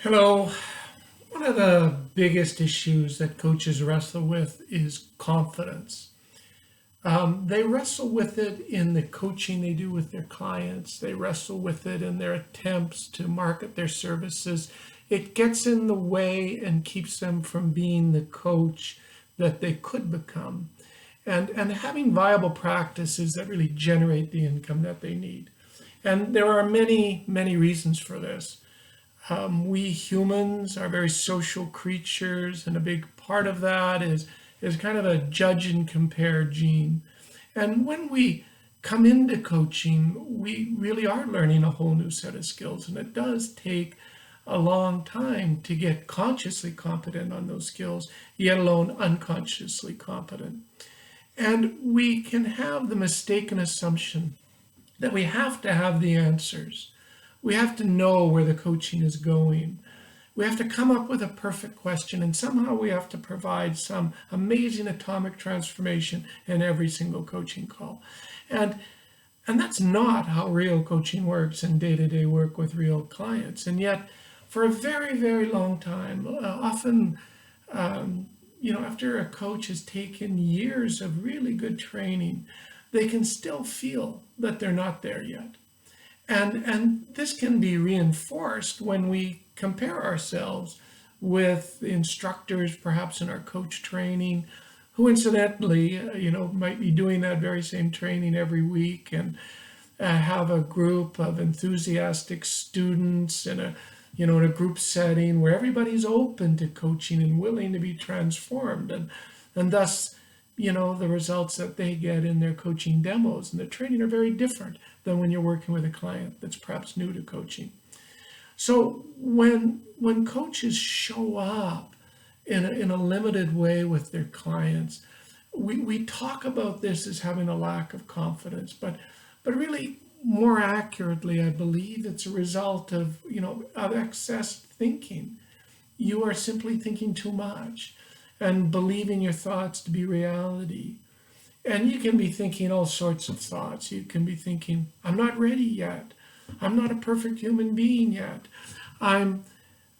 Hello. One of the biggest issues that coaches wrestle with is confidence. They wrestle with it in the coaching they do with their clients. They wrestle with it in their attempts to market their services. It gets in the way and keeps them from being the coach that they could become and having viable practices that really generate the income that they need. And there are many, many reasons for this. We humans are very social creatures, and a big part of that is kind of a judge and compare gene. And when we come into coaching, we really are learning a whole new set of skills, and it does take a long time to get consciously competent on those skills, yet alone unconsciously competent. And we can have the mistaken assumption that we have to have the answers. We have to know where the coaching is going. We have to come up with a perfect question, and somehow we have to provide some amazing atomic transformation in every single coaching call. And and that's not how real coaching works in day-to-day work with real clients. And yet, for a very, very long time, often, after a coach has taken years of really good training, they can still feel that they're not there yet. And this can be reinforced when we compare ourselves with instructors, perhaps in our coach training, who incidentally, might be doing that very same training every week and have a group of enthusiastic students in a group setting where everybody's open to coaching and willing to be transformed, and thus the results that they get in their coaching demos and the training are very different than when you're working with a client that's perhaps new to coaching. So when coaches show up in a limited way with their clients, we talk about this as having a lack of confidence, but really more accurately, I believe it's a result of excess thinking. You are simply thinking too much and believing your thoughts to be reality. And you can be thinking all sorts of thoughts. You can be thinking, I'm not ready yet. I'm not a perfect human being yet. Am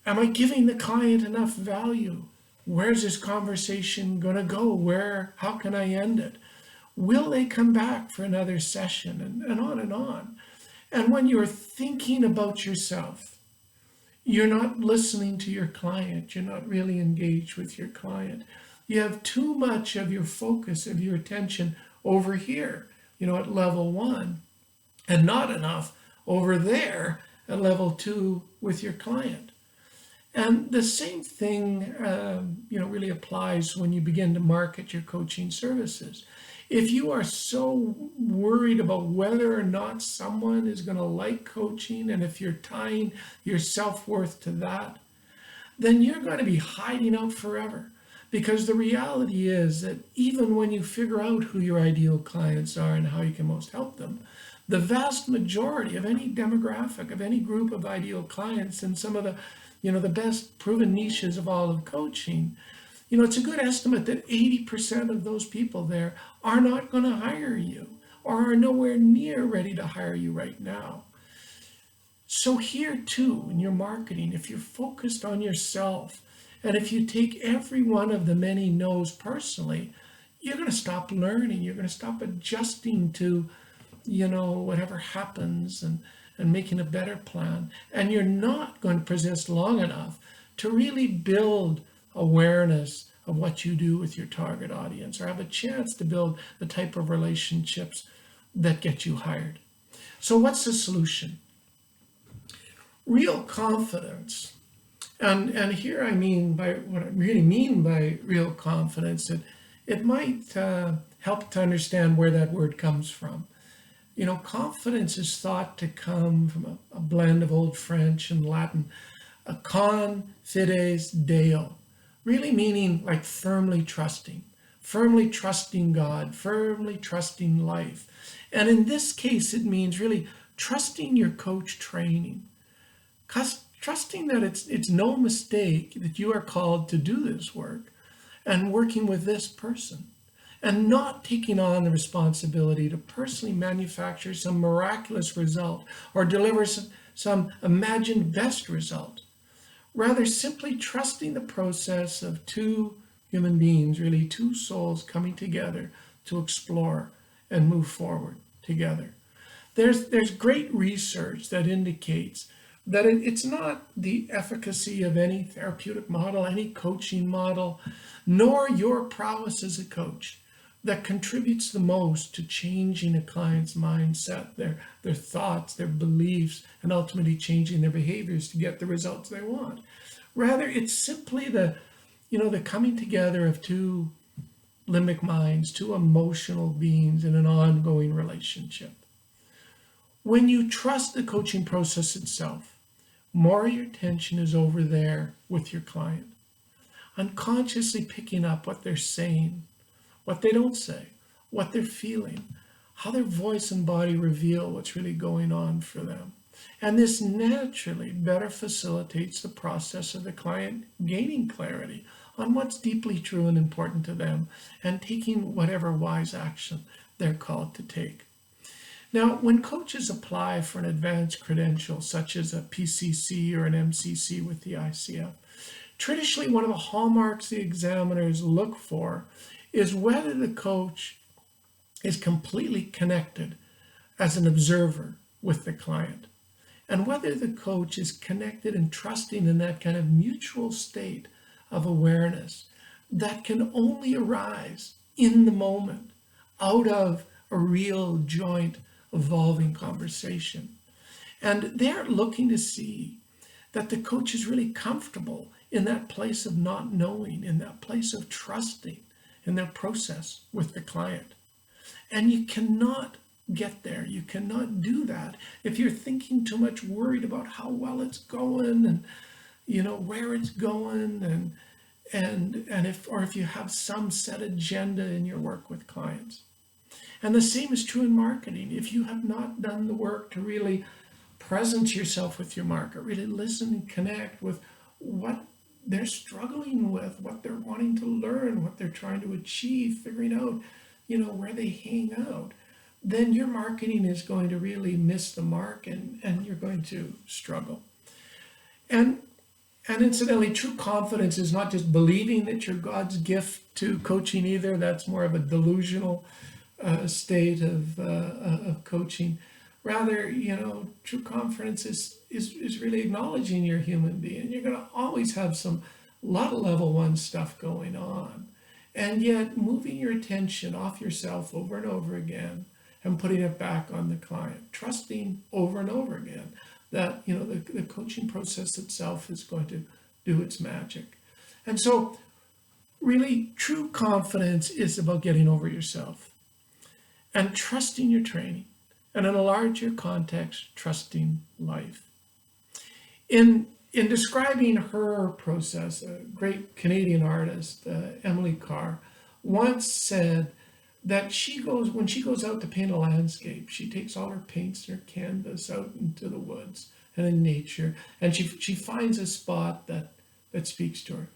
I giving the client enough value? Where's this conversation going to go? How can I end it? Will they come back for another session? And on and on. And when you're thinking about yourself, you're not listening to your client. You're not really engaged with your client. You have too much of your focus, of your attention over here, at level one, and not enough over there at level two with your client. And the same thing, really applies when you begin to market your coaching services. If you are so worried about whether or not someone is going to like coaching, and if you're tying your self-worth to that, then you're going to be hiding out forever. Because the reality is that even when you figure out who your ideal clients are and how you can most help them, the vast majority of any demographic, of any group of ideal clients, and some of the best proven niches of all of coaching, it's a good estimate that 80% of those people there are not going to hire you or are nowhere near ready to hire you right now. So here too, in your marketing, if you're focused on yourself, and if you take every one of the many no's personally, you're going to stop learning. You're going to stop adjusting to, whatever happens and making a better plan. And you're not going to persist long enough to really build awareness of what you do with your target audience or have a chance to build the type of relationships that get you hired. So what's the solution? Real confidence. And here I mean by what I really mean by real confidence, it might help to understand where that word comes from. Confidence is thought to come from a blend of Old French and Latin, a con fides Deo, really meaning like firmly trusting God, firmly trusting life. And in this case, it means really trusting your coach training, trusting that it's no mistake that you are called to do this work and working with this person, and not taking on the responsibility to personally manufacture some miraculous result or deliver some imagined best result. Rather, simply trusting the process of two human beings, really two souls coming together to explore and move forward together. There's great research that indicates that it's not the efficacy of any therapeutic model, any coaching model, nor your prowess as a coach that contributes the most to changing a client's mindset, their thoughts, their beliefs, and ultimately changing their behaviors to get the results they want. Rather, it's simply the coming together of two limbic minds, two emotional beings in an ongoing relationship. When you trust the coaching process itself, more of your attention is over there with your client, unconsciously picking up what they're saying, what they don't say, what they're feeling, how their voice and body reveal what's really going on for them. And this naturally better facilitates the process of the client gaining clarity on what's deeply true and important to them and taking whatever wise action they're called to take. Now, when coaches apply for an advanced credential, such as a PCC or an MCC with the ICF, traditionally one of the hallmarks the examiners look for is whether the coach is completely connected as an observer with the client, and whether the coach is connected and trusting in that kind of mutual state of awareness that can only arise in the moment out of a real joint evolving conversation. And they're looking to see that the coach is really comfortable in that place of not knowing, in that place of trusting in their process with the client. And you cannot get there. You cannot do that if you're thinking too much, worried about how well it's going and where it's going and if you have some set agenda in your work with clients. And the same is true in marketing. If you have not done the work to really presence yourself with your market, really listen and connect with what they're struggling with, what they're wanting to learn, what they're trying to achieve, figuring out, where they hang out, then your marketing is going to really miss the mark and you're going to struggle. And incidentally, true confidence is not just believing that you're God's gift to coaching either. That's more of a delusional state of coaching. Rather, true confidence is really acknowledging you're a human being. You're going to always have some lot of level one stuff going on, and yet moving your attention off yourself over and over again and putting it back on the client, trusting over and over again that the coaching process itself is going to do its magic. And so really true confidence is about getting over yourself and trusting your training, and in a larger context, trusting life. In describing her process, a great Canadian artist, Emily Carr, once said that when she goes out to paint a landscape, she takes all her paints and her canvas out into the woods and in nature, and she finds a spot that speaks to her.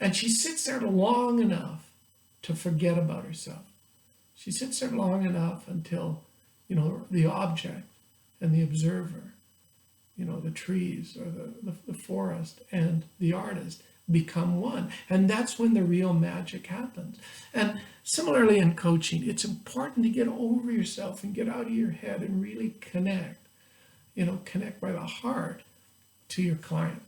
And she sits there long enough to forget about herself. She sits there long enough until, the object and the observer, the trees or the forest and the artist become one. And that's when the real magic happens. And similarly in coaching, it's important to get over yourself and get out of your head and really connect by the heart to your client.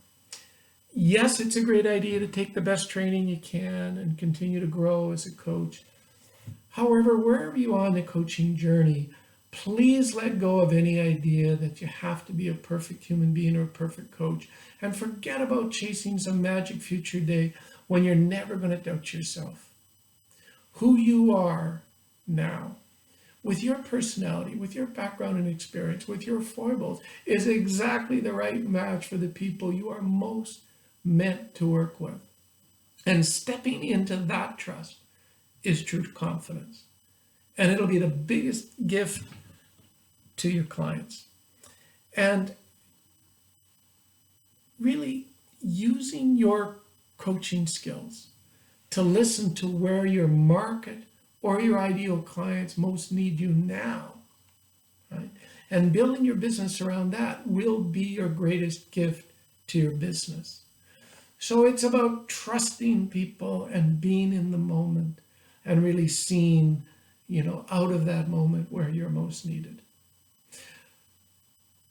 Yes, it's a great idea to take the best training you can and continue to grow as a coach. However, wherever you are on the coaching journey, please let go of any idea that you have to be a perfect human being or a perfect coach, and forget about chasing some magic future day when you're never going to doubt yourself. Who you are now, with your personality, with your background and experience, with your foibles, is exactly the right match for the people you are most meant to work with. And stepping into that trust is true confidence. And it'll be the biggest gift to your clients. And really using your coaching skills to listen to where your market or your ideal clients most need you now, right? And building your business around that will be your greatest gift to your business. So it's about trusting people and being in the moment and really seeing, out of that moment where you're most needed.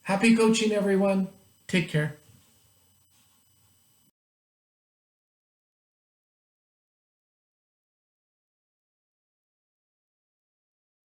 Happy coaching, everyone. Take care.